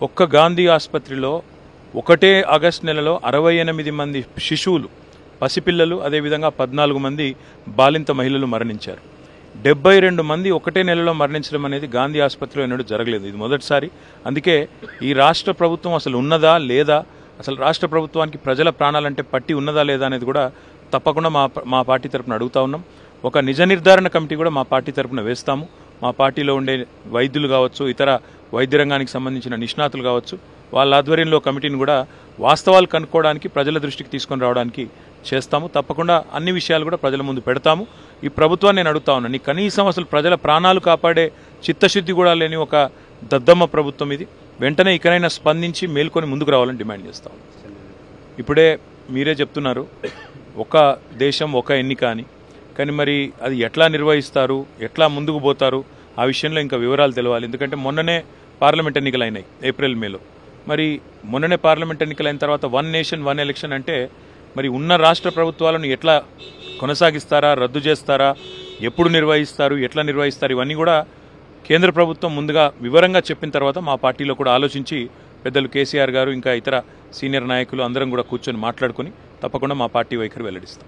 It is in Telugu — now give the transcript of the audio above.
ఒక్క గాంధీ ఆసుపత్రిలో ఒకటే ఆగస్టు నెలలో 68 మంది శిశువులు, పసిపిల్లలు, అదేవిధంగా 14 మంది బాలింత మహిళలు మరణించారు. 72 మంది ఒకటే నెలలో మరణించడం అనేది గాంధీ ఆసుపత్రిలో ఎన్నడూ జరగలేదు. ఇది మొదటిసారి. అందుకే ఈ రాష్ట్ర ప్రభుత్వం అసలు ఉన్నదా లేదా, అసలు రాష్ట్ర ప్రభుత్వానికి ప్రజల ప్రాణాలంటే పట్టి ఉన్నదా లేదా అనేది కూడా తప్పకుండా మా పార్టీ తరపున అడుగుతా ఉన్నాం. ఒక నిజ నిర్ధారణ కమిటీ కూడా మా పార్టీ తరపున వేస్తాము. మా పార్టీలో ఉండే వైద్యులు కావచ్చు, ఇతర వైద్య రంగానికి సంబంధించిన నిష్ణాతులు కావచ్చు, వాళ్ళ ఆధ్వర్యంలో కమిటీని కూడా వాస్తవాలు కనుక్కోవడానికి, ప్రజల దృష్టికి తీసుకొని రావడానికి చేస్తాము. తప్పకుండా అన్ని విషయాలు కూడా ప్రజల ముందు పెడతాము. ఈ ప్రభుత్వాన్ని నేను అడుగుతా ఉన్నాను, నీ కనీసం అసలు ప్రజల ప్రాణాలు కాపాడే చిత్తశుద్ధి కూడా లేని ఒక దద్దమ్మ ప్రభుత్వం ఇది. వెంటనే ఇకనైనా స్పందించి మేల్కొని ముందుకు రావాలని డిమాండ్ చేస్తాము. ఇప్పుడే మీరే చెప్తున్నారు ఒక దేశం ఒక ఎన్నిక అని. కానీ మరి అది ఎట్లా నిర్వహిస్తారు, ఎట్లా ముందుకు పోతారు, ఆ విషయంలో ఇంకా వివరాలు తెలవాలి. ఎందుకంటే మొన్ననే పార్లమెంట్ ఎన్నికలు అయినాయి, ఏప్రిల్ మేలో. మరి మొన్ననే పార్లమెంట్ ఎన్నికలైన తర్వాత 1 నేషన్ 1 ఎలక్షన్ అంటే మరి ఉన్న రాష్ట్ర ప్రభుత్వాలను ఎట్లా కొనసాగిస్తారా, రద్దు చేస్తారా, ఎప్పుడు నిర్వహిస్తారు, ఎట్లా నిర్వహిస్తారు, ఇవన్నీ కూడా కేంద్ర ప్రభుత్వం ముందుగా వివరంగా చెప్పిన తర్వాత మా పార్టీలో కూడా ఆలోచించి పెద్దలు కేసీఆర్ గారు ఇంకా ఇతర సీనియర్ నాయకులు అందరం కూడా కూర్చొని మాట్లాడుకుని తప్పకుండా మా పార్టీ వైఖరి వెల్లడిస్తాం.